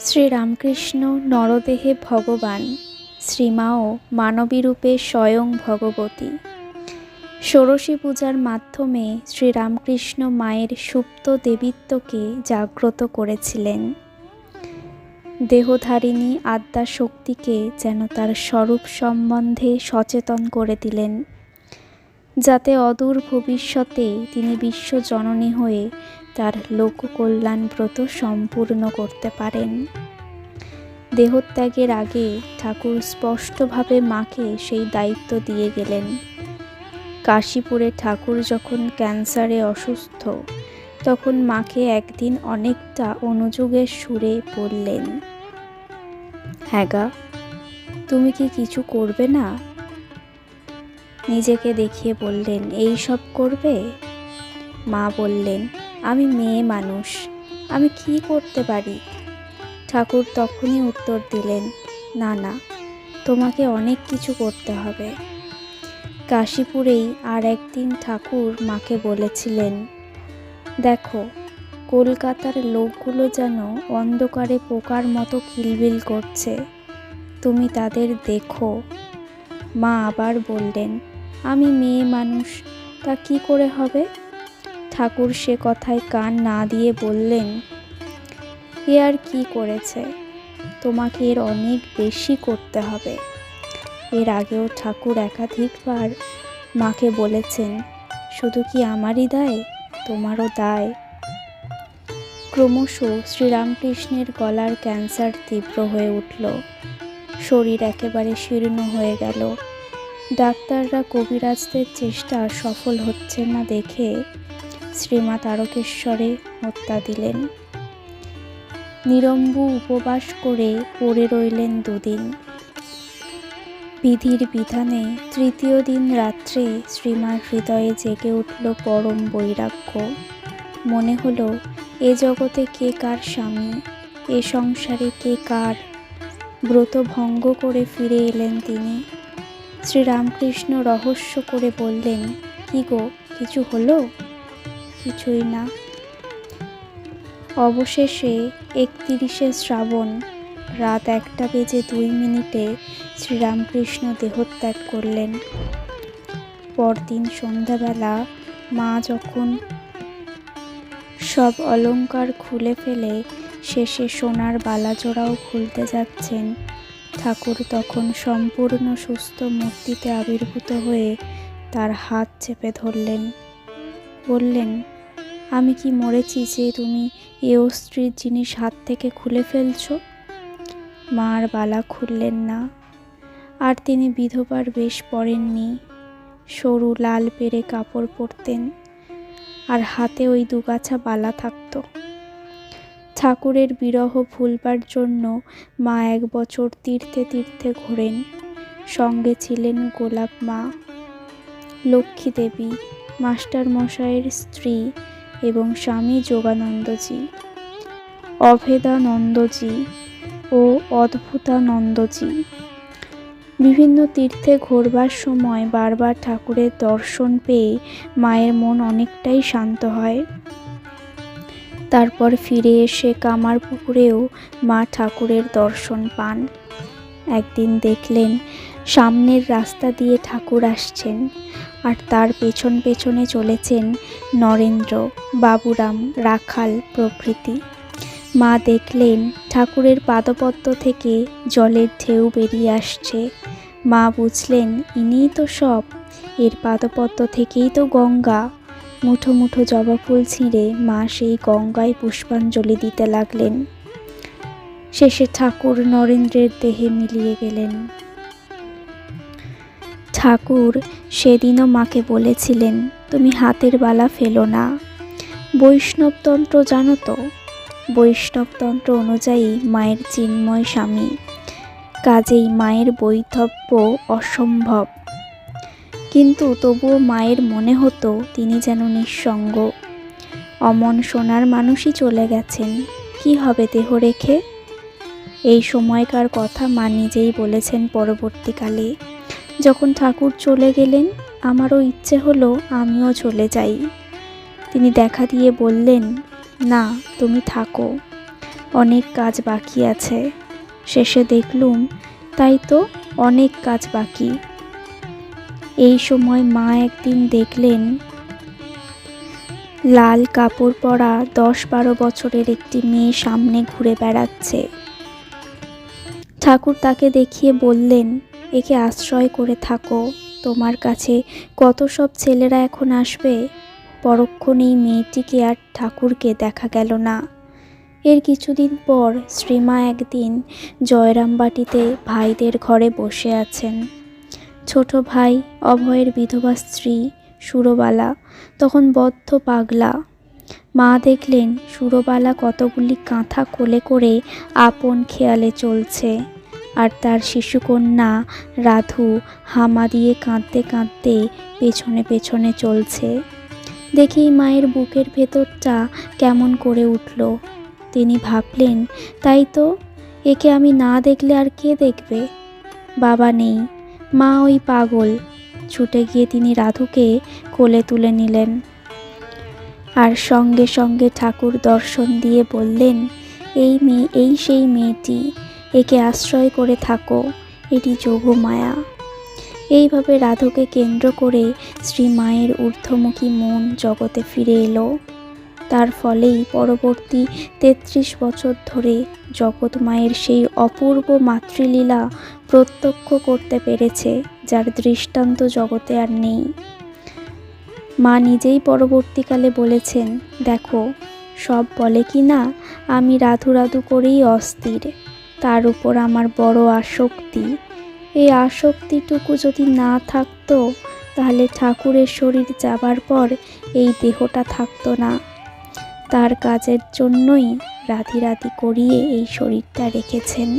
শ্রীরামকৃষ্ণ নরদেহে ভগবান, শ্রীমাও মানবীরূপে স্বয়ং ভগবতী। ষোড়শী পূজার মাধ্যমে শ্রীরামকৃষ্ণ মায়ের সুপ্ত দেবীত্বকে জাগ্রত করেছিলেন। দেহধারিণী আদ্যাশক্তিকে যেন তার স্বরূপ সম্বন্ধে সচেতন করে দিলেন, যাতে অদূর ভবিষ্যতে তিনি বিশ্বজননী হয়ে তার লোককল্যাণ ব্রত সম্পূর্ণ করতে পারেন। দেহত্যাগের আগে ঠাকুর স্পষ্টভাবে মাকে সেই দায়িত্ব দিয়ে গেলেন। কাশীপুরে ঠাকুর যখন ক্যান্সারে অসুস্থ, তখন মাকে একদিন অনেকটা অনুযোগের সুরে বললেন, হ্যাঁ গা, তুমি কি কিছু করবে না? নিজেকে দেখিয়ে বললেন, এই সব করবে? মা বললেন, আমি মেয়ে মানুষ, আমি কি করতে পারি? ঠাকুর তখনই উত্তর দিলেন, না না, তোমাকে অনেক কিছু করতে হবে। কাশীপুরেই আর একদিন ঠাকুর মাকে বলেছিলেন, দেখো, কলকাতার লোকগুলো যেন অন্ধকারে পোকার মতো কিলবিল করছে, তুমি তাদের দেখো। মা আবার বললেন, আমি মেয়ে মানুষ, তা কি করে হবে? ঠাকুর সে কথায় কান না দিয়ে বললেন, এ আর কি করেছে, তোমাকে এর অনেক বেশি করতে হবে। এর আগেও ঠাকুর একাধিকবার মাকে বলেছেন, শুধু কি আমারই দায়, তোমারও দায়। ক্রমশ শ্রীরামকৃষ্ণের গলার ক্যান্সার তীব্র হয়ে উঠল, শরীর একেবারে শীর্ণ হয়ে গেল। ডাক্তাররা কবিরাজদের চেষ্টা সফল হচ্ছে না দেখে শ্রীমা তারকেশ্বরে হত্যা দিলেন। নিরম্বু উপবাস করে পড়ে রইলেন দুদিন। বিধির বিধানে তৃতীয় দিন রাত্রে শ্রীমার হৃদয়ে জেগে উঠল পরম বৈরাগ্য। মনে হলো, এ জগতে কে কার স্বামী, এ সংসারে কে কার। ব্রত ভঙ্গ করে ফিরে এলেন তিনি। শ্রীরামকৃষ্ণ রহস্য করে বললেন, কি গো, কিছু হলো? কিছুই না। অবশেষে 31শে শ্রাবণ রাত 1:02 শ্রীরামকৃষ্ণ দেহত্যাগ করলেন। পরদিন সন্ধ্যাবেলা মা যখন সব অলংকার খুলে ফেলে শেষে সোনার বালাজোড়াও খুলতে যাচ্ছেন, ঠাকুর তখন সম্পূর্ণ সুস্থ মূর্তিতে আবির্ভূত হয়ে তার হাত চেপে ধরলেন। বললেন, আমি কি মরেছি যে তুমি এ স্ত্রীর জিনিস হাত থেকে খুলে ফেলছ? মা আর বালা খুললেন না। আর তিনি বিধবার বেশ পরেননি, সরু লাল পেরে কাপড় পরতেন, আর হাতে ওই দুগাছা বালা থাকত। ঠাকুরের বিরহ ভুলবার জন্য মা 1 বছর তীর্থে তীর্থে ঘোরেন। সঙ্গে ছিলেন গোলাপ মা, লক্ষ্মী দেবী, মাস্টার মশাইয়ের স্ত্রী এবং স্বামী যোগানন্দজি, অভেদানন্দজি ও অদ্ভুতানন্দজি। বিভিন্ন তীর্থে ঘোরবার সময় বারবার ঠাকুরের দর্শন পেয়ে মায়ের মন অনেকটাই শান্ত হয়। তারপর ফিরে এসে কামারপুকুরেও মা ঠাকুরের দর্শন পান। একদিন দেখলেন সামনের রাস্তা দিয়ে ঠাকুর আসছেন, আর তার পেছন পেছনে চলেছেন নরেন্দ্র, বাবুরাম, রাখাল প্রভৃতি। মা দেখলেন ঠাকুরের পাদপদ্ম থেকে জলের ঢেউ বেরিয়ে আসছে। মা বুঝলেন, ইনিই তো সব, এর পাদপদ্ম থেকেই তো গঙ্গা। মুঠো মুঠো জবা ফুল ছিঁড়ে মা সেই গঙ্গায় পুষ্পাঞ্জলি দিতে লাগলেন। শেষে ঠাকুর নরেন্দ্রের দেহে মিলিয়ে গেলেন। ঠাকুর সেদিনও মাকে বলেছিলেন, তুমি হাতের বালা ফেলো না। বৈষ্ণবতন্ত্র জানো তো? বৈষ্ণবতন্ত্র অনুযায়ী মায়ের চিন্ময় স্বামী, কাজেই মায়ের বৈধব্য অসম্ভব। কিন্তু তবুও মায়ের মনে হতো তিনি যেন নিঃসঙ্গ। অমন সোনার মানুষই চলে গেছেন, কি হবে দেহ রেখে? এই সময়কার কথা মা নিজেই বলেছেন পরবর্তীকালে। যখন ঠাকুর চলে গেলেন, আমারও ইচ্ছে হলো আমিও চলে যাই। তিনি দেখা দিয়ে বললেন, না, তুমি থাকো। অনেক কাজ বাকি আছে। শেষে দেখলুম তাই তো, অনেক কাজ বাকি। এই সময় মা একদিন দেখলেন লাল কাপড় পরা 10-12 বছরের একটি মেয়ে সামনে ঘুরে বেড়াচ্ছে। ঠাকুর তাকে দেখিয়ে বললেন, একে আশ্রয় করে থাকো, তোমার কাছে কত সব ছেলেরা এখন আসবে। পরক্ষণেই মেয়েটিকে আর ঠাকুরকে দেখা গেল না। এর কিছুদিন পর শ্রীমা একদিন জয়রামবাটিতে ভাইদের ঘরে বসে আছেন। ছোট ভাই অভয়ের বিধবা স্ত্রী সুরবালা তখন বদ্ধ পাগলা। মা দেখলেন সুরবালা কতগুলি কাঁথা কোলে করে আপন খেয়ালে চলছে, আর তার শিশুকন্যা রাধু হামা দিয়ে কাঁদতে কাঁদতে পেছনে পেছনে চলছে। দেখেই মায়ের বুকের ভেতরটা কেমন করে উঠল। তিনি ভাবলেন, তাই তো, একে আমি না দেখলে আর কে দেখবে। বাবা নেই, মা ওই পাগল। ছুটে গিয়ে তিনি রাধুকে কোলে তুলে নিলেন, আর সঙ্গে সঙ্গে ঠাকুর দর্শন দিয়ে বললেন, এই সেই মেয়েটি, একে আশ্রয় করে থাকো, এটি যোগমায়া। এইভাবে রাধুকে কেন্দ্র করে শ্রী মায়ের ঊর্ধ্বমুখী মন জগতে ফিরে এলো। তার ফলেই পরবর্তী 33 বছর ধরে জগৎ মায়ের সেই অপূর্ব মাতৃলীলা প্রত্যক্ষ করতে পেরেছে, যার দৃষ্টান্ত জগতে আর নেই। মা নিজেই পরবর্তীকালে বলেছেন, দেখো, সব বলে কি না আমি রাধু রাধু করেই অস্থির, তার উপর আমার বড় আসক্তি। এই আসক্তিটুকু যদি না থাকতো, তাহলে ঠাকুরের শরীর যাবার পর এই দেহটা থাকতো না। তার কাজের জন্যই রাধি রাধি করিয়ে এই শরীরটা রেখেছেন।